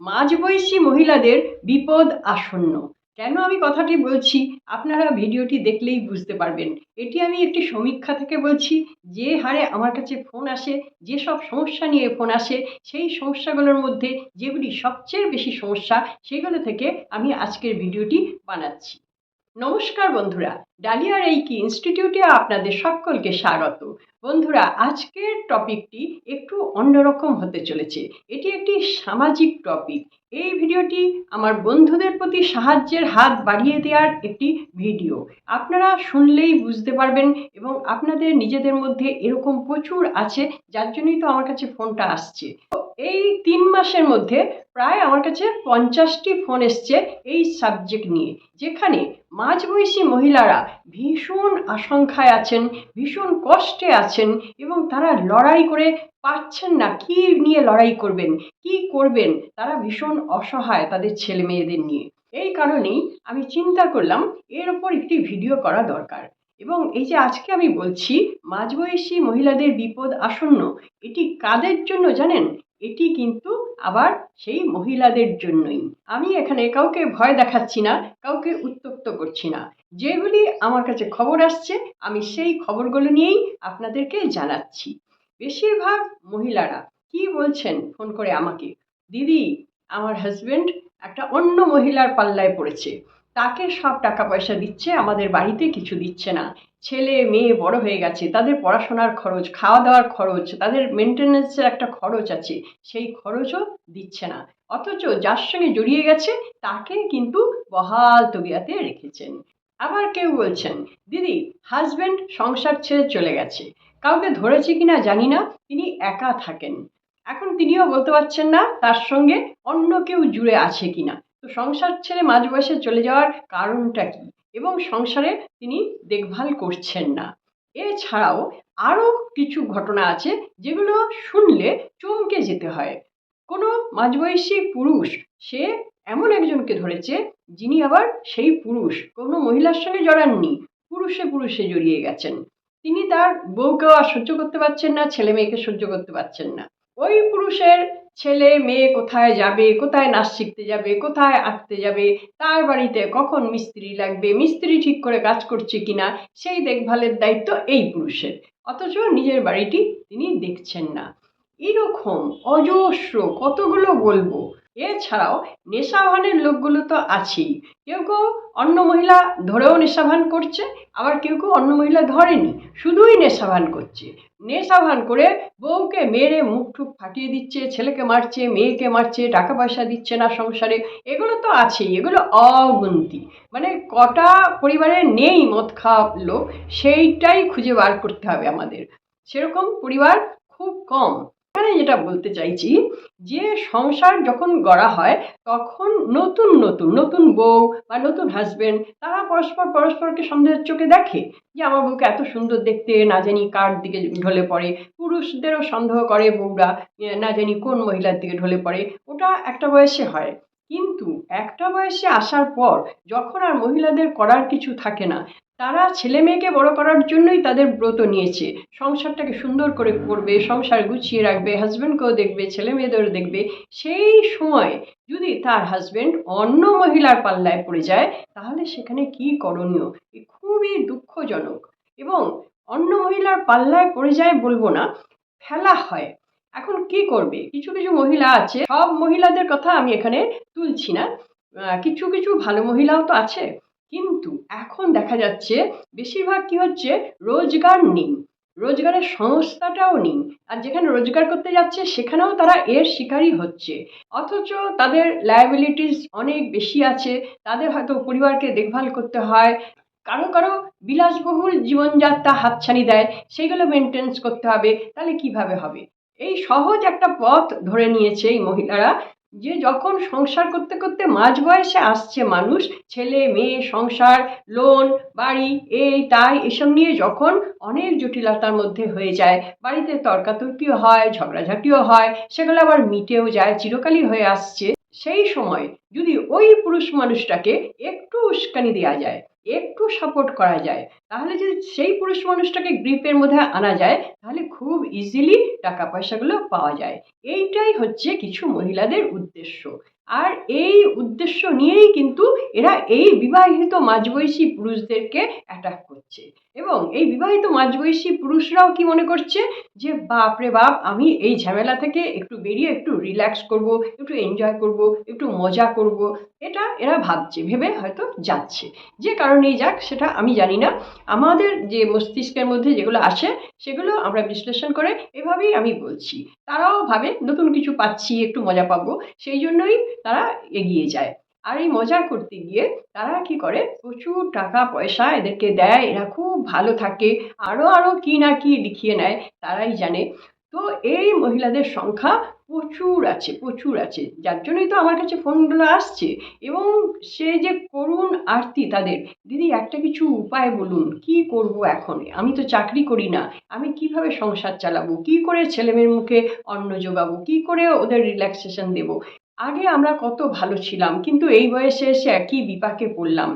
মাঝবয়সী মহিলাদের বিপদ আসন্ন। কেন আমি কথাটি বলছি আপনারা ভিডিওটি দেখলেই বুঝতে পারবেন। এটি আমি একটি সমীক্ষা থেকে বলছি। যে হারে আমার কাছে ফোন আসে, যেসব সমস্যা নিয়ে ফোন আসে, সেই সমস্যাগুলোর মধ্যে যেগুলি সবচেয়ে বেশি সমস্যা, সেগুলো থেকে আমি আজকের ভিডিওটি বানাচ্ছি। নমস্কার বন্ধুরা, ডালিয়া রেইকি ইনস্টিটিউটে আপনাদের সকলকে স্বাগত। বন্ধুরা, আজকের টপিকটি একটু অন্যরকম হতে চলেছে। এটি একটি সামাজিক টপিক। এই ভিডিওটি আমার বন্ধুদের প্রতি সাহায্যের হাত বাড়িয়ে দেওয়ার একটি ভিডিও। আপনারা শুনলেই বুঝতে পারবেন এবং আপনাদের নিজেদের মধ্যে এরকম প্রচুর আছে, যার জন্যই তো আমার কাছে ফোনটা আসছে। এই 3 মাসের মধ্যে প্রায় আমার কাছে 50টি ফোন এসছে এই সাবজেক্ট নিয়ে, যেখানে মাঝবয়সী মহিলারা ভীষণ আশঙ্কায় আছেন, ভীষণ কষ্টে আছেন এবং তারা লড়াই করে পাচ্ছেন না। কি নিয়ে লড়াই করবেন, কি করবেন, তারা ভীষণ অসহায় তাদের ছেলে মেয়েদের নিয়ে। এই কারণেই আমি চিন্তা করলাম এর ওপর একটি ভিডিও করা দরকার। এবং এই যে আজকে আমি বলছি মাঝবয়সী মহিলাদের বিপদ আসন্ন, এটি কাদের জন্য জানেন? এটি কিন্তু আবার সেই মহিলাদের জন্যই। আমি এখানে কাউকে ভয় দেখাচ্ছি না, কাউকে উত্ত্যক্ত করছি না। যেগুলি আমার কাছে খবর আসছে আমি সেই খবরগুলো নিয়েই আপনাদেরকে জানাচ্ছি। বেশিরভাগ মহিলারা কি বলছেন ফোন করে আমাকে, দিদি আমার হাজবেন্ড একটা অন্য মহিলার পাল্লায় পড়েছে, তাকে সব টাকা পয়সা দিচ্ছে, আমাদের বাড়িতে কিছু দিচ্ছে না। ছেলে মেয়ে বড় হয়ে গেছে, তাদের পড়াশোনার খরচ, খাওয়া দাওয়ার খরচ, তাদের মেনটেন্যান্সের একটা খরচ আছে, সেই খরচও দিচ্ছে না। অথচ যার সঙ্গে জড়িয়ে গেছে তাকে কিন্তু বহাল তবিয়াতে রেখেছেন। আবার কেউ বলছেন, দিদি হাজবেন্ড সংসার ছেড়ে চলে গেছে, কাউকে ধরেছে কিনা জানি না, তিনি একা থাকেন। এখন তিনিও বলতে পারছেন না তার সঙ্গে অন্য কেউ জুড়ে আছে কিনা। তো সংসার ছেড়ে মাঝ বয়সে চলে যাওয়ার কারণটা কি, এবং সংসারে তিনি দেখভাল করছেন না। এছাড়াও আরও কিছু ঘটনা আছে যেগুলো শুনলে চমকে যেতে হয়। কোনো মাঝবয়সী পুরুষ সে এমন একজনকে ধরেছে যিনি আবার সেই পুরুষ কোনো মহিলার সঙ্গে জড়াননি, পুরুষে পুরুষে জড়িয়ে গেছেন। তিনি তার বউকেও আর সহ্য করতে পারছেন না, ছেলে মেয়েকে সহ্য করতে পারছেন না। ওই পুরুষের ছেলে মেয়ে কোথায় যাবে, কোথায় নাচ শিখতে যাবে, কোথায় আঁকতে যাবে, তার বাড়িতে কখন মিস্ত্রি লাগবে, মিস্ত্রি ঠিক করে কাজ করছে কিনা, সেই দেখভালের দায়িত্ব এই পুরুষের। অথচ নিজের বাড়িটি তিনি দেখছেন না। এরকম অজস্র কতগুলো বলবো। এছাড়াও নেশাভানের লোকগুলো তো আছেই। কেউ কেউ অন্য মহিলা ধরেও নেশাভান করছে, আবার কেউ কেউ অন্য মহিলা ধরেনি, শুধুই নেশাভান করছে। নেশাভান করে বউকে মেরে মুখ টুক ফাটিয়ে দিচ্ছে, ছেলেকে মারছে, মেয়েকে মারছে, টাকা পয়সা দিচ্ছে না সংসারে। এগুলো তো আছেই, এগুলো অগুন্তি। মানে কটা পরিবারে নেই মদ খাওয়া লোক, সেইটাই খুঁজে বার করতে হবে আমাদের। সেরকম পরিবার খুব কম। এখানে যেটা বলতে চাইছি, যে সংসার যখন গড়া হয় তখন নতুন নতুন নতুন বউ বা নতুন হাজবেন্ড তারা পরস্পরকে সন্দেহের চোখে দেখে, যে আমার বউকে এত সুন্দর দেখতে, না জানি কার দিকে ঢলে পড়ে। পুরুষদেরও সন্দেহ করে বউরা, না জানি কোন মহিলার দিকে ঢলে পড়ে। ওটা একটা বয়সে হয়, কিন্তু একটা বয়সে আসার পর যখন আর মহিলাদের করার কিছু থাকে না, তারা ছেলে মেয়েকে বড় করার জন্যই তাদের ব্রত নিয়েছে। সংসারটাকে সুন্দর করে করবে, সংসার গুছিয়ে রাখবে, হাজব্যান্ডকেও দেখবে, ছেলে মেয়েদেরও দেখবে। সেই সময় যদি তার হাজব্যান্ড অন্য মহিলার পাল্লায় পড়ে যায়, তাহলে সেখানে কি করণীয়, খুবই দুঃখজনক। এবং অন্য মহিলার পাল্লায় পড়ে যায় বলবো না, ফেলা হয়। এখন কি করবে, কিছু কিছু মহিলা আছে, সব মহিলাদের কথা আমি এখানে তুলছি না, কিছু কিছু ভালো মহিলাও তো আছে। কিন্তু এখন দেখা যাচ্ছে বেশিরভাগ কি হচ্ছে, রোজগার নেই, রোজগারের সংস্থাটাও নেই, আর যেখানে রোজগার করতে যাচ্ছে সেখানেও তারা এর শিকারই হচ্ছে। অথচ তাদের লায়াবিলিটিস অনেক বেশি আছে, তাদের হয়তো পরিবারকে দেখভাল করতে হয়, কারো কারো বিলাসবহুল জীবনযাত্রা হাতছানি দেয়, সেগুলো মেনটেন্স করতে হবে। তাহলে কিভাবে হবে? এই সহজ একটা পথ ধরে নিয়েছে এই মহিলারা, যে যখন সংসার করতে করতে মাঝ বয়সে আসছে মানুষ, ছেলে মেয়ে সংসার, লোন, বাড়ি, এই তাই এসব নিয়ে যখন অনেক জটিলতার মধ্যে হয়ে যায়, বাড়িতে তর্কাতর্কিও হয়, ঝগড়াঝাটিও হয়, সেগুলো আবার মিটেও যায়, চিরকালই হয়ে আসছে। সেই সময় যদি ওই পুরুষ মানুষটাকে একটু উস্কানি দেওয়া যায়, একটু সাপোর্ট করা যায়, তাহলে যদি সেই পুরুষ মানুষটাকে গ্রিপের মধ্যে আনা যায়, তাহলে খুব ইজিলি টাকা পয়সাগুলো পাওয়া যায়। এইটাই হচ্ছে কিছু মহিলাদের উদ্দেশ্য। আর এই উদ্দেশ্য নিয়েই কিন্তু এরা এই বিবাহিত মাঝবয়সী পুরুষদেরকে অ্যাটাক করছে। এবং এই বিবাহিত মাঝবয়সী পুরুষরাও কি মনে করছে যে বাপ রে বাপ, আমি এই ঝামেলা থেকে একটু বেরিয়ে একটু রিল্যাক্স করব, একটু এনজয় করব, একটু মজা করব, এটা এরা ভাবছে, ভেবে হয়তো যাচ্ছে। যে কারণেই যাক সেটা আমি জানি না, আমাদের যে মস্তিষ্কের মধ্যে যেগুলো আসে সেগুলো আমরা বিশ্লেষণ করে এভাবেই আমি বলছি। তারাও ভাবে নতুন কিছু পাচ্ছি, একটু মজা পাবো, সেই জন্যই তারা এগিয়ে যায়। আর এই মজা করতে গিয়ে তারা কি করে, প্রচুর টাকা পয়সা এদেরকে দেয়, এরা খুব ভালো থাকে, আরও আরও কি না কি লিখিয়ে নেয়, তারাই জানে। তো এই মহিলাদের সংখ্যা প্রচুর আছে, প্রচুর আছে, যার জন্যই তো আমার কাছে ফোনগুলো আসছে। এবং সে যে করুণ আরতি তাদের, দিদি একটা কিছু উপায় বলুন, কি করব এখন, আমি তো চাকরি করি না, আমি কিভাবে সংসার চালাবো, কি করে ছেলেমেয়ের মুখে অন্ন জোগাবো, কি করে ওদের রিল্যাক্সেশন দেবো, আগে আমরা কত ভালো ছিলাম, কিন্তু এই বয়সে এসে একই বিপাকে পড়লাম।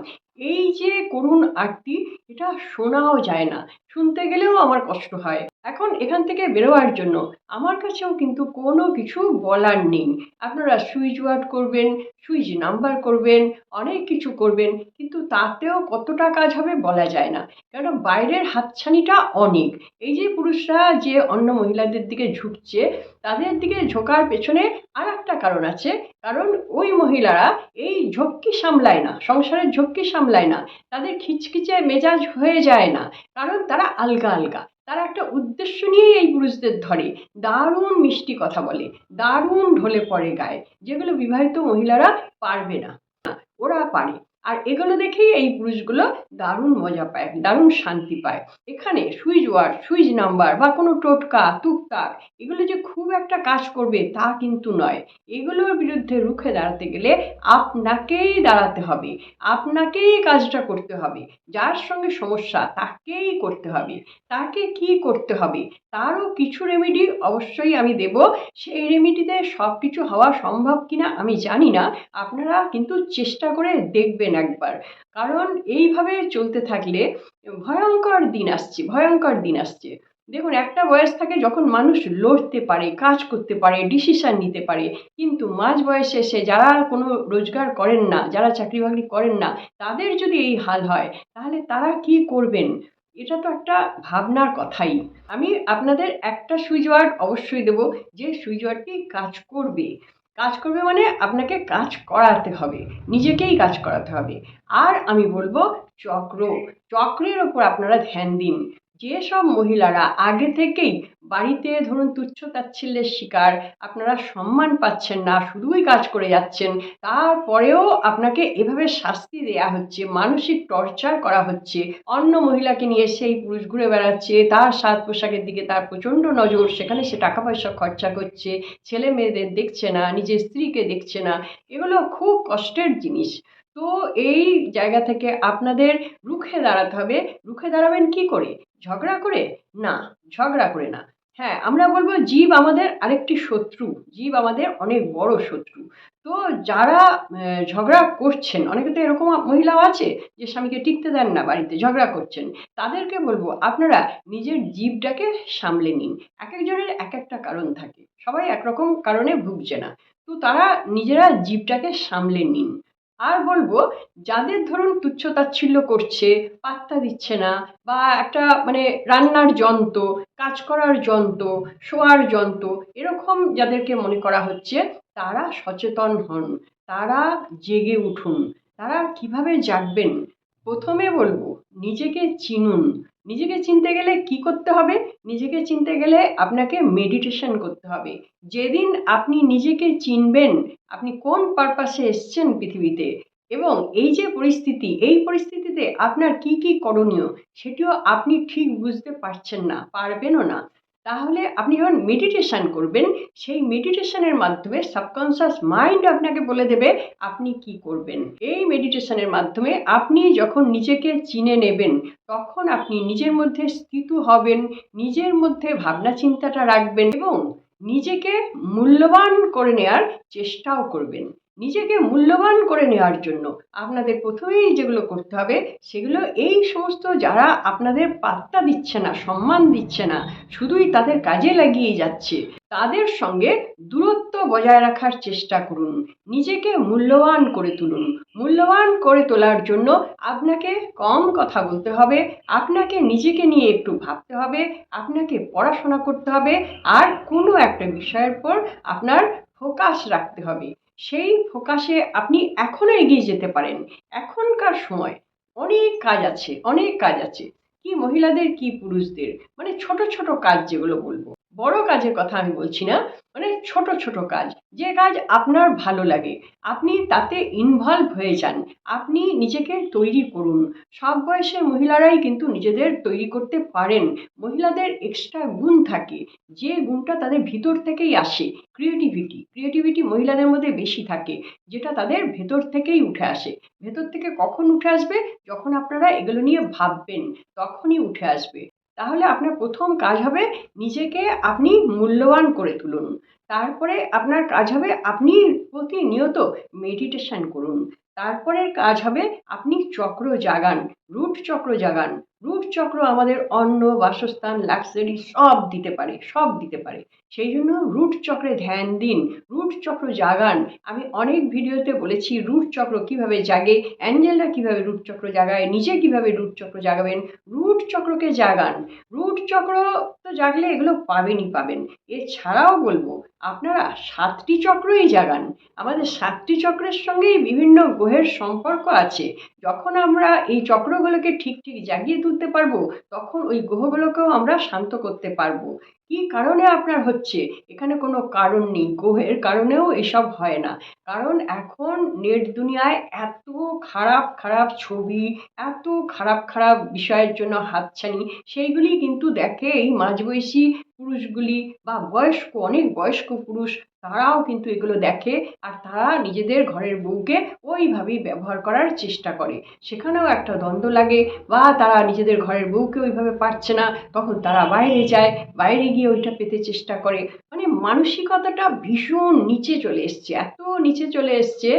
এই যে করুণ আরতি, এটা শোনাও যায় না, শুনতে গেলেও আমার কষ্ট হয়। এখন এখান থেকে বেরোবার জন্য আমার কাছেও কিন্তু কোনো কিছু বলার নেই। আপনারা সুইচ ওয়ার্ড করবেন, সুইচ নাম্বার করবেন, অনেক কিছু করবেন, কিন্তু তাতেও কতটা কাজ হবে বলা যায় না। কারণ বাইরের হাতছানিটা অনেক। এই যে পুরুষরা যে অন্য মহিলাদের দিকে ঝুঁকছে, তাদের দিকে ঝোঁকার পেছনে আর একটা কারণ আছে। কারণ ওই মহিলারা এই ঝক্কি সামলায় না, সংসারের ঝক্কি সামলায় না, তাদের খিচখিচে মেজাজ হয়ে যায় না, কারণ তারা আলগা আলগা। তারা একটা উদ্দেশ্য নিয়েই এই পুরুষদের ধরে, দারুণ মিষ্টি কথা বলে, দারুণ ঢলে পড়ে গায়ে, যেগুলো বিবাহিত মহিলারা পারবে না, ওরা পারে। আর এগুলো দেখেই এই পুরুষগুলো দারুণ মজা পায়, দারুণ শান্তি পায়। এখানে সুইচ ওয়ার্ড, সুইচ নাম্বার বা কোনো টোটকা তুকতাক, এগুলো যে খুব একটা কাজ করবে তা কিন্তু নয়। এগুলোর বিরুদ্ধে রুখে দাঁড়াতে গেলে আপনাকেই দাঁড়াতে হবে, আপনাকেই কাজটা করতে হবে। যার সঙ্গে সমস্যা তাকেই করতে হবে। তাকে কি করতে হবে, তারও কিছু রেমেডি অবশ্যই আমি দেব। সেই রেমেডিতে সব কিছু হওয়া সম্ভব কিনা আমি জানি না, আপনারা কিন্তু চেষ্টা করে দেখবেন একবার। কারণ এইভাবে চলতে থাকলে ভয়ঙ্কর দিন আসছে, ভয়ঙ্কর দিন আসছে। দেখুন, একটা বয়স থাকে যখন মানুষ লড়তে পারে, কাজ করতে পারে, ডিসিশন নিতে পারে, কিন্তু মাঝ বয়সে এসে যারা কোনো রোজগার করেন না, যারা চাকরি বাকরি করেন না, তাদের যদি এই হাল হয়, তাহলে তারা কি করবেন? এটা তো একটা ভাবনার কথাই। আমি আপনাদের একটা সুইচ ওয়ার্ড অবশ্যই দেবো, যে সুইচ ওয়ার্ডটি কাজ করবে। কাজ করবে মানে আপনাকে কাজ করাতে হবে, নিজেকেই কাজ করাতে হবে। আর আমি বলবো চক্র, চক্রের ওপর আপনারা ধ্যান দিন। যেসব মহিলারা আগে থেকেই বাড়িতে ধরুন তুচ্ছ-তাচ্ছিল্যের শিকার, আপনারা সম্মান পাচ্ছেন না, শুধুই কাজ করে যাচ্ছেন, তারপরেও আপনাকে এভাবে শাস্তি দেয়া হচ্ছে, মানসিক টর্চার করা হচ্ছে, অন্য মহিলাকে নিয়ে সেই পুরুষ ঘুরে বেড়াচ্ছে, তার সাজ পোশাকের দিকে তার প্রচণ্ড নজর, সেখানে সে টাকা পয়সা খরচা করছে, ছেলে মেয়েদের দেখছে না, নিজের স্ত্রীকে দেখছে না, এগুলো খুব কষ্টের জিনিস। তো এই জায়গা থেকে আপনাদের রুখে দাঁড়াতে হবে। রুখে দাঁড়াবেন কি করে? ঝগড়া করে? না, ঝগড়া করে না। হ্যাঁ, আমরা বলবো জীব আমাদের আরেকটি শত্রু, জীব আমাদের অনেক বড় শত্রু। তো যারা ঝগড়া করছেন, অনেকে তো এরকম মহিলাও আছে যে স্বামীকে টিকতে দেন না, বাড়িতে ঝগড়া করছেন, তাদেরকে বলবো আপনারা নিজের জীবটাকে সামলে নিন। এক একজনের এক একটা কারণ থাকে, সবাই একরকম কারণে ভুগছে না, তো তারা নিজেরা জীবটাকে সামলে নিন। আর বলবো, যাদের ধরুন তুচ্ছ-তাচ্ছিল্য করছে, পাত্তা দিচ্ছে না, বা একটা মানে রান্নার যন্ত্র, কাজ করার যন্ত্র, শোয়ার যন্ত্র, এরকম যাদেরকে মনে করা হচ্ছে, তারা সচেতন হন, তারা জেগে উঠুন। তারা কিভাবে জাগবেন? প্রথমে বলবো নিজেকে চিনুন। নিজেকে চিনতে গেলে কি করতে হবে? নিজেকে চিনতে গেলে আপনাকে মেডিটেশন করতে হবে। যেদিন আপনি নিজেকে চিনবেন, আপনি কোন পারপাসে এসছেন পৃথিবীতে, এবং এই যে পরিস্থিতি, এই পরিস্থিতিতে আপনার কি কি করণীয়, সেটিও আপনি ঠিক বুঝতে পারছেন না, পারবেনও না। তাহলে আপনি যখন মেডিটেশন করবেন, সেই মেডিটেশনের মাধ্যমে সাবকনশিয়াস মাইন্ড আপনাকে বলে দেবে আপনি কি করবেন। এই মেডিটেশনের মাধ্যমে আপনি যখন নিজেকে চিনে নেবেন, তখন আপনি নিজের মধ্যে স্থিত হবেন, নিজের মধ্যে ভাবনা চিন্তাটা রাখবেন, এবং নিজেকে মূল্যবান করে নেওয়ার চেষ্টাও করবেন। নিজেকে মূল্যবান করে নেওয়ার জন্য আপনাদের প্রথমেই যেগুলো করতে হবে সেগুলো এই সমস্ত যারা আপনাদের পাত্তা দিচ্ছে না, সম্মান দিচ্ছে না, শুধুই তাদের কাজে লাগিয়ে যাচ্ছে, তাদের সঙ্গে দূরত্ব বজায় রাখার চেষ্টা করুন। নিজেকে মূল্যবান করে তুলুন। মূল্যবান করে তোলার জন্য আপনাকে কম কথা বলতে হবে, আপনাকে নিজেকে নিয়ে একটু ভাবতে হবে, আপনাকে পড়াশোনা করতে হবে, আর কোনো একটা বিষয়ের পর আপনার ফোকাস রাখতে হবে। সেই ফোকাসে আপনি এখনও এগিয়ে যেতে পারেন। এখনকার সময় অনেক কাজ আছে, অনেক কাজ আছে, কি মহিলাদের কি পুরুষদের, মানে ছোট ছোট কাজ যেগুলো বলবো, বড় কাজের কথা আমি বলছি না, মানে ছোট ছোট কাজ, যে কাজ আপনার ভালো লাগে আপনি তাতে ইনভলভ হয়ে যান, আপনি নিজেকে তৈরি করুন। সব বয়সের মহিলারাই কিন্তু নিজেদের তৈরি করতে পারেন। মহিলাদের এক্সট্রা গুণ থাকে, যে গুণটা তাদের ভিতর থেকেই আসে। ক্রিয়েটিভিটি মহিলাদের মধ্যে বেশি থাকে, যেটা তাদের ভেতর থেকেই উঠে আসে। ভেতর থেকে কখন উঠে আসবে? যখন আপনারা এগুলো নিয়ে ভাববেন, তখনই উঠে আসবে। তাহলে আপনার প্রথম কাজ হবে নিজেকে আপনি মূল্যবান করে তুলুন। তারপরে আপনার কাজ হবে আপনি প্রতিনিয়ত মেডিটেশন করুন। তারপরের কাজ হবে আপনি চক্র জাগান, রুট চক্র জাগান। রুট চক্র আমাদের অন্ন, বাসস্থান, লাক্সারি সব দিতে পারে, সব দিতে পারে। সেই জন্য রুট চক্রে ধ্যান দিন, রুট চক্র জাগান। আমি অনেক ভিডিওতে বলেছি রুট চক্র কিভাবে জাগে, অ্যাঞ্জেলরা কিভাবে রুট চক্র জাগায়, নিজে কিভাবে রুট চক্র জাগাবেন। রুট চক্রকে জাগান। রুট চক্র তো জাগলে এগুলো পাবেনই পাবেন। এছাড়াও বলবো আপনারা 7টি চক্রই জাগান। আমাদের 7টি চক্রের সঙ্গেই বিভিন্ন গ্রহের সম্পর্ক আছে। যখন আমরা এই চক্রগুলোকে ঠিক ঠিক জাগিয়ে তুলতে পারবো, তখন ওই গ্রহগুলোকেও আমরা শান্ত করতে পারবো। কি কারণে আপনার হচ্ছে? এখানে কোনো কারণ নেই, গ্রহের কারণেও এসব হয় না। কারণ এখন নেট দুনিয়ায় এত খারাপ খারাপ ছবি, এত খারাপ খারাপ বিষয়ের জন্য হাতছানি, সেইগুলি কিন্তু দেখে এই মাঝবয়সী পুরুষগুলি বা বয়স্ক, অনেক বয়স্ক পুরুষ, তারাও কিন্তু এগুলো দেখে, আর তারা নিজেদের ঘরের বউকে ওইভাবেই ব্যবহার করার চেষ্টা করে। সেখানেও একটা দ্বন্দ্ব লাগে, বা তারা নিজেদের ঘরের বউকে ওইভাবে পারছে না, তখন তারা বাইরে যায়, বাইরে গিয়ে ওইটা পেতে চেষ্টা করে। মানে মানসিকতাটা ভীষণ নিচে চলে এসছে, এত নিচে চলে এসছে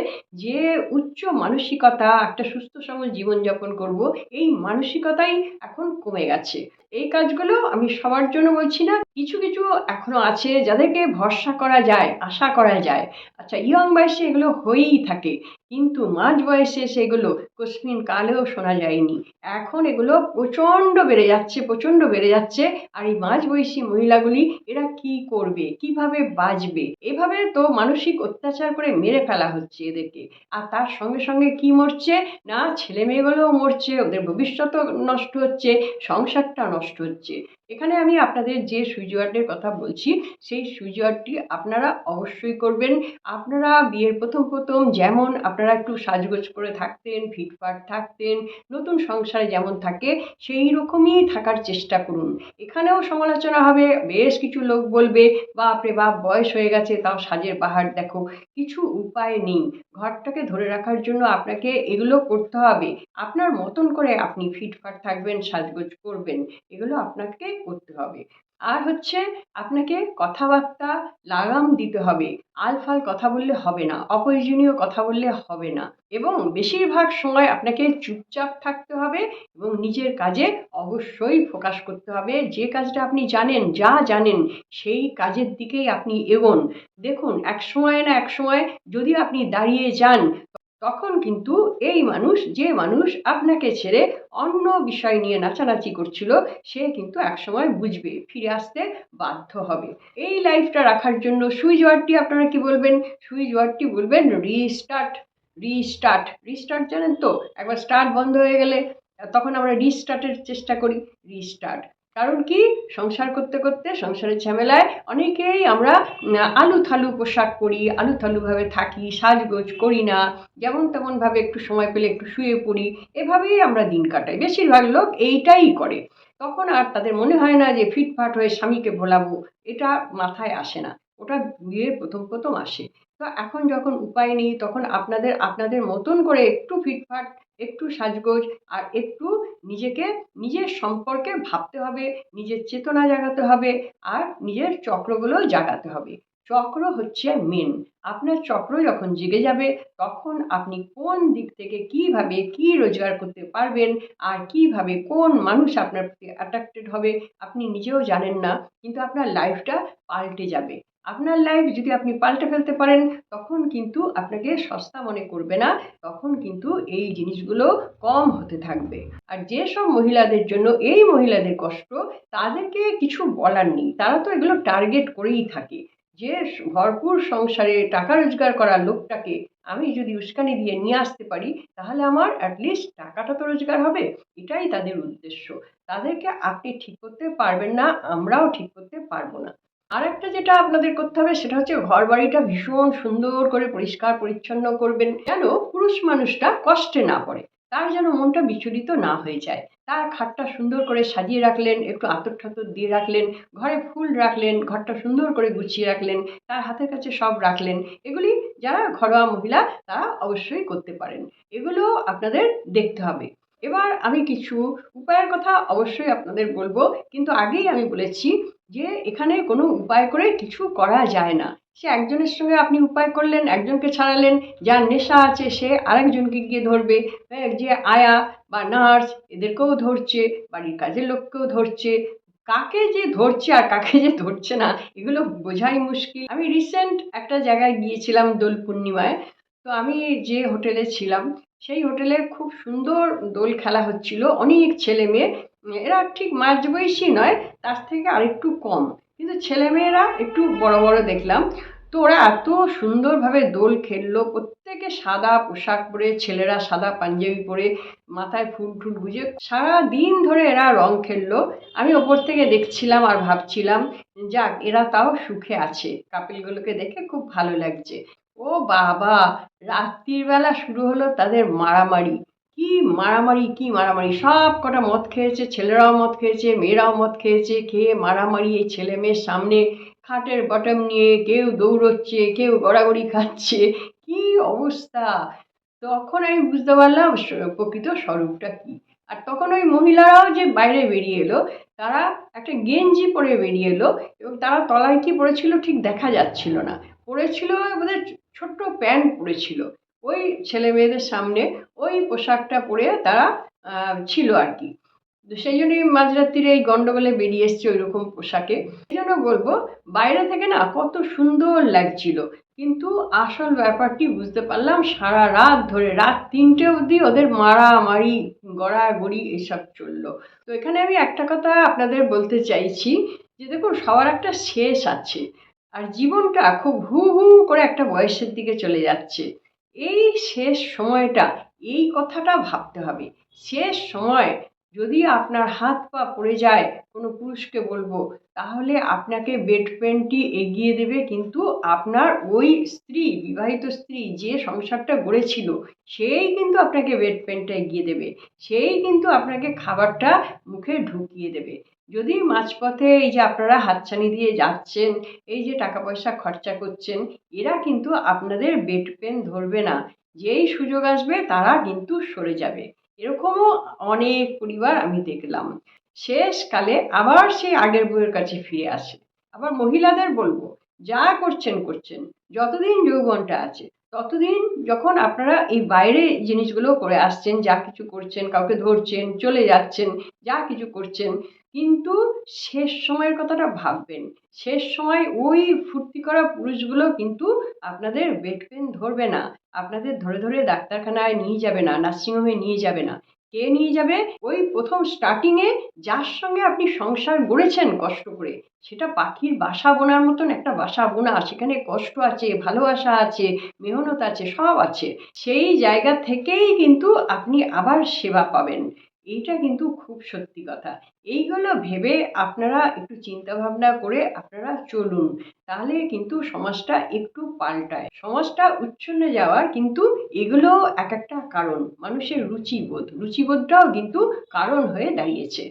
যে উচ্চ মানসিকতা, একটা সুস্থ সবল জীবনযাপন করব, এই মানসিকতাই এখন কমে গেছে। এই কাজগুলো আমি সবার জন্য বলছি না, কিছু কিছু এখনো আছে যাদেরকে ভরসা করা যায়, আশা করা যায়। আচ্ছা, ইয়ং বয়সে এগুলো হয়েই থাকে, কিন্তু মাঝ বয়সে সেগুলো কোশ্মিন কালেও শোনা যায়নি। এখন এগুলো প্রচণ্ড বেড়ে যাচ্ছে, প্রচণ্ড বেড়ে যাচ্ছে। আর এই মাঝবয়সী মহিলাগুলি এরা কি করবে, কিভাবে বাঁচবে? এভাবে তো মানসিক অত্যাচার করে মেরে ফেলা হচ্ছে এদেরকে। আর তার সঙ্গে সঙ্গে কি মরছে না, ছেলে মেয়েগুলোও মরছে, ওদের ভবিষ্যৎও নষ্ট হচ্ছে, সংসারটা নষ্ট হচ্ছে। এখানে আমি আপনাদের যে সুইচ কথা বলছি, সেই সুইচ আপনারা অবশ্যই করবেন। আপনারা বিয়ের প্রথম প্রথম যেমন আপনারা একটু সাজগোজ করে থাকতেন, ফিটফাট থাকতেন, নতুন সংসারে যেমন থাকে সেই রকমই থাকার চেষ্টা করুন। এখানেও সমালোচনা হবে, বেশ কিছু লোক বলবে বাপরে বাপ বয়স হয়ে গেছে তাও সাজের বাহার দেখো। কিছু উপায় নেই, ঘরটাকে ধরে রাখার জন্য আপনাকে এগুলো করতে হবে। আপনার মতন করে আপনি ফিটফাট থাকবেন, সাজগোজ করবেন, এগুলো আপনাকে করতে হবে। আর হচ্ছে আপনাকে কথাবার্তা লাগাম দিতে হবে। আলফাল কথা বললে হবে না, অপ্রয়োজনীয় কথা বললে হবে না, এবং বেশিরভাগ সময় আপনাকে চুপচাপ থাকতে হবে এবং নিজের কাজে অবশ্যই ফোকাস করতে হবে। যে কাজটা আপনি জানেন, যা জানেন সেই কাজের দিকেই আপনি এগোন। দেখুন, এক সময় না এক সময় যদি আপনি দাঁড়িয়ে যান, তখন কিন্তু এই মানুষ, যে মানুষ আপনাকে ছেড়ে অন্য বিষয় নিয়ে নাচানাচি করছিল, সে কিন্তু একসময় বুঝবে, ফিরে আসতে বাধ্য হবে। এই লাইফটা রাখার জন্য সুইচ ওয়ার্ডটি আপনারা কি বলবেন? সুইচ ওয়ার্ডটি বলবেন রিস্টার্ট। রিস্টার্ট, রিস্টার্ট জানেন তো? একবার স্টার্ট বন্ধ হয়ে গেলে তখন আমরা রিস্টার্টের চেষ্টা করি। রিস্টার্ট, কারণ কি, সংসার করতে করতে সংসারের ঝামেলায় অনেকেই আমরা আলুথালু পোশাক পরি, আলুথালুভাবে থাকি, সাজগোজ করি না, যেমন তেমনভাবে একটু সময় পেলে একটু শুয়ে পড়ি, এভাবেই আমরা দিন কাটাই। বেশিরভাগ লোক এইটাই করে। তখন আর তাদের মনে হয় না যে ফিটফাট হয়ে স্বামীকে ভোলাবো, এটা মাথায় আসে না। ওটা বিয়ের প্রথম প্রথম আসে। তো এখন যখন উপায় নেই, তখন আপনাদের আপনাদের মতন করে একটু ফিটফাট, একটু সাজগোজ, আর একটু নিজেকে নিজের সম্পর্কে ভাবতে হবে, নিজের চেতনা জাগাতে হবে, আর নিজের চক্রগুলো জাগাতে হবে। চক্র হচ্ছে মেন। আপনার চক্র যখন জেগে যাবে তখন আপনি কোন দিক থেকে কিভাবে কি রোজগার করতে পারবেন আর কিভাবে কোন মানুষ আপনার প্রতি অ্যাট্রাক্টেড হবে আপনি নিজেও জানেন না, কিন্তু আপনার লাইফটা পাল্টে যাবে। আপনার লাইফ যদি আপনি পাল্টে ফেলতে পারেন তখন কিন্তু আপনাকে সস্তা মনে করবে না, তখন কিন্তু এই জিনিসগুলো কম হতে থাকবে। আর যেসব মহিলাদের জন্য এই মহিলাদের কষ্ট, তাদেরকে কিছু বলার নেই, তারা তো এগুলো টার্গেট করেই থাকে যে ভরপুর সংসারে টাকা রোজগার করা লোকটাকে আমি যদি উস্কানি দিয়ে নিয়ে আসতে পারি তাহলে আমার অ্যাটলিস্ট টাকাটা তো রোজগার হবে। এটাই তাদের উদ্দেশ্য। তাদেরকে আপনি ঠিক করতে পারবেন না, আমরাও ঠিক করতে পারবো না। আর একটা যেটা আপনাদের করতে হবে সেটা হচ্ছে ঘর বাড়িটা ভীষণ সুন্দর করে পরিষ্কার পরিচ্ছন্ন করবেন, যেন পুরুষ মানুষটা কষ্টে না পড়ে, তার যেন মনটা বিচলিত না হয়ে যায়। তার খাটটা সুন্দর করে সাজিয়ে রাখলেন, একটু আতর ঠাতর দিয়ে রাখলেন, ঘরে ফুল রাখলেন, ঘরটা সুন্দর করে গুছিয়ে রাখলেন, তার হাতের কাছে সব রাখলেন। এগুলি যারা ঘরোয়া মহিলা তারা অবশ্যই করতে পারেন। এগুলো আপনাদের দেখতে হবে। এবার আমি কিছু উপায়ের কথা অবশ্যই আপনাদের বলবো, কিন্তু আগেই আমি বলেছি যে এখানে কোনো উপায় করে কিছু করা যায় না। সে একজনের সঙ্গে আপনি উপায় করলেন, একজনকে ছাড়ালেন, যার নেশা আছে সে আরেকজনকে গিয়ে ধরবে, যে আয়া বা নার্স এদেরকেও ধরছে, বাড়ির কাজের লোককেও ধরছে। কাকে যে ধরছে আর কাকে যে ধরছে না এগুলো বোঝাই মুশকিল। আমি রিসেন্ট একটা জায়গায় গিয়েছিলাম দোল পূর্ণিমায়। তো আমি যে হোটেলে ছিলাম সেই হোটেলে খুব সুন্দর দোল খেলা হচ্ছিল, অনেক ছেলে মেয়ে, এরা ঠিক মাঝবয়সী নয়, তার থেকে আরেকটু কম, কিন্তু ছেলেমেয়েরা একটু বড় বড় দেখলাম। তো ওরা এত সুন্দরভাবে দোল খেললো, প্রত্যেকে সাদা পোশাক পরে, ছেলেরা সাদা পাঞ্জাবি পরে, মাথায় ফুল টুল গুজে সারা দিন ধরে এরা রং খেললো। আমি ওপর থেকে দেখছিলাম আর ভাবছিলাম যাক এরা তাও সুখে আছে, কাপিলগুলোকে দেখে খুব ভালো লাগছে। ও বাবা, রাত্রির বেলা শুরু হলো তাদের মারামারি। কি মারামারি কি মারামারি, সব কটা মদ খেয়েছে, ছেলেরাও মদ খেয়েছে, মেয়েরাও মদ খেয়েছে, খেয়ে মারামারি এই ছেলে মেয়ের সামনে, খাটের বটম নিয়ে কেউ দৌড়চ্ছে, কেউ গড়াগড়ি খাচ্ছে, কি অবস্থা। তখন আমি বুঝতে পারলাম প্রকৃত স্বরূপটা কি। আর তখন ওই মহিলারাও যে বাইরে বেরিয়ে এলো, তারা একটা গেঞ্জি পরে বেরিয়ে এলো, এবং তারা তলায় কি পরেছিল ঠিক দেখা যাচ্ছিল না, পরেছিল ওদের ছোট্ট প্যান্ট পরেছিল। ওই ছেলে মেয়েদের সামনে ওই পোশাকটা পরে তারা ছিল আর কি। তো সেই জন্যই মাঝরাত্রিরে এই গন্ডগোলে বেরিয়ে এসছে ওই রকম পোশাকে। এই জন্য বলবো, বাইরে থেকে না কত সুন্দর লাগছিল, কিন্তু আসল ব্যাপারটি বুঝতে পারলাম সারা রাত ধরে, রাত 3টে অবধি ওদের মারামারি গড়াগড়ি এসব চললো। তো এখানে আমি একটা কথা আপনাদের বলতে চাইছি যে দেখুন, সবার একটা শেষ আছে, আর জীবনটা খুব হু হু করে একটা বয়সের দিকে চলে যাচ্ছে। এই শেষ সময়টা, এই কথাটা ভাবতে হবে। শেষ সময় যদি আপনার হাত পা পড়ে যায়, কোনো পুরুষকে বলবো, তাহলে আপনাকে বেড পেনটি এগিয়ে দেবে, কিন্তু আপনার ওই স্ত্রী, বিবাহিত স্ত্রী যে সংসারটা গড়েছিল, সেই কিন্তু আপনাকে বেড পেনটা এগিয়ে দেবে, সেই কিন্তু আপনাকে খাবারটা মুখে ঢুকিয়ে দেবে। যদি মাঝপথে এই যে আপনারা হাতছানি দিয়ে যাচ্ছেন, এই যে টাকা পয়সা খরচা করছেন, এরা কিন্তু আপনাদের বেড পেন ধরবে না। যেই সুযোগ আসবে তারা কিন্তু সরে যাবে। এরকমও অনেক পরিবার আমি দেখলাম। শেষকালে আবার সেই আগের বউয়ের কাছে ফিরে আসে। আবার মহিলাদের বলবো, যা করছেন করছেন, যতদিন যৌবনটা আছে ততদিন, যখন আপনারা এই বাইরে জিনিসগুলো করে আসছেন, যা কিছু করছেন, কাউকে ধরছেন, চলে যাচ্ছেন, যা কিছু করছেন, কিন্তু শেষ সময়ের কথাটা ভাববেন। শেষ সময় ওই ফুর্তি করা পুরুষগুলো কিন্তু আপনাদের বেড পেন ধরবে না, আপনাদের ধরে ধরে ডাক্তারখানায় নিয়ে যাবে না, নার্সিংহোমে নিয়ে যাবে না। কে নিয়ে যাবে? ওই প্রথম স্টার্টিংয়ে যার সঙ্গে আপনি সংসার গড়েছেন কষ্ট করে, সেটা পাখির বাসা বোনার মতন একটা বাসা বোনা, সেখানে কষ্ট আছে, ভালোবাসা আছে, মেহনত আছে, সব আছে। সেই জায়গা থেকেই কিন্তু আপনি আবার সেবা পাবেন। এইটা কিন্তু খুব সত্যি কথা। এইগুলো ভেবে আপনারা একটু চিন্তা ভাবনা করে আপনারা চলুন, তাহলে কিন্তু সমাজটা একটু পাল্টায়। সমাজটা উচ্ছন্নে যাওয়ার কিন্তু এগুলো এক একটা কারণ, মানুষের রুচিবোধ, রুচিবোধটাও কিন্তু কারণ হয়ে দাঁড়িয়েছে।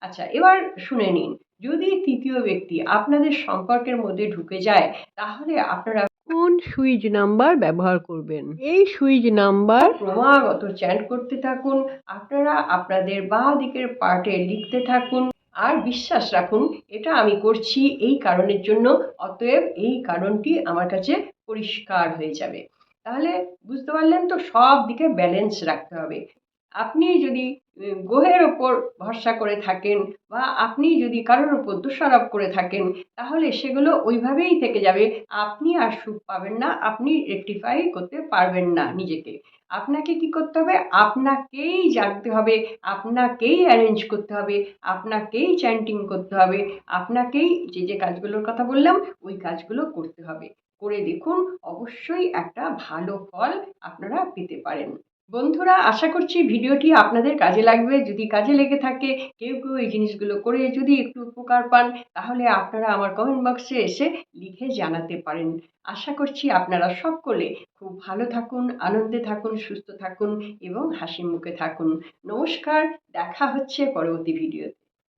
আচ্ছা, এবার শুনে নিন, যদি তৃতীয় ব্যক্তি আপনাদের সম্পর্কের মধ্যে ঢুকে যায়, তাহলে আপনারা কোন সুইচ নাম্বার ব্যবহার করবেন। এই সুইচ নাম্বার ক্রমাগত চ্যান্ট করতে থাকুন। আপনারা আপনাদের বাঁ দিকের পার্টে লিখতে থাকুন, আর বিশ্বাস রাখুন এটা আমি করছি এই কারণের জন্য, অতএব এই কারণটি আমার কাছে পরিষ্কার হয়ে যাবে। তাহলে বুঝতে পারলেন তো, সব দিকে ব্যালেন্স রাখতে হবে। আপনি যদি গ্রহের ওপর ভরসা করে থাকেন বা আপনি যদি কারোর ওপর দোষারোপ করে থাকেন, তাহলে সেগুলো ওইভাবেই থেকে যাবে। আপনি আর সুখ পাবেন না, আপনি রেকটিফাই করতে পারবেন না নিজেকে। আপনাকে কি করতে হবে? আপনাকেই জাগতে হবে, আপনাকেই অ্যারেঞ্জ করতে হবে, আপনাকেই চ্যান্টিং করতে হবে, আপনাকেই যে কাজগুলোর কথা বললাম ওই কাজগুলো করতে হবে। করে দেখুন, অবশ্যই একটা ভালো ফল আপনারা পেতে পারেন। বন্ধুরা, আশা করছি ভিডিওটি আপনাদের কাজে লাগবে। যদি কাজে লেগে থাকে, কেউ এই জিনিসগুলো করে যদি একটু উপকার পান, তাহলে আপনারা আমার কমেন্ট বক্সে এসে লিখে জানাতে পারেন। আশা করছি আপনারা সকলে খুব ভালো থাকুন, আনন্দে থাকুন, সুস্থ থাকুন এবং হাসি মুখে থাকুন। নমস্কার, দেখা হচ্ছে পরবর্তী ভিডিওতে।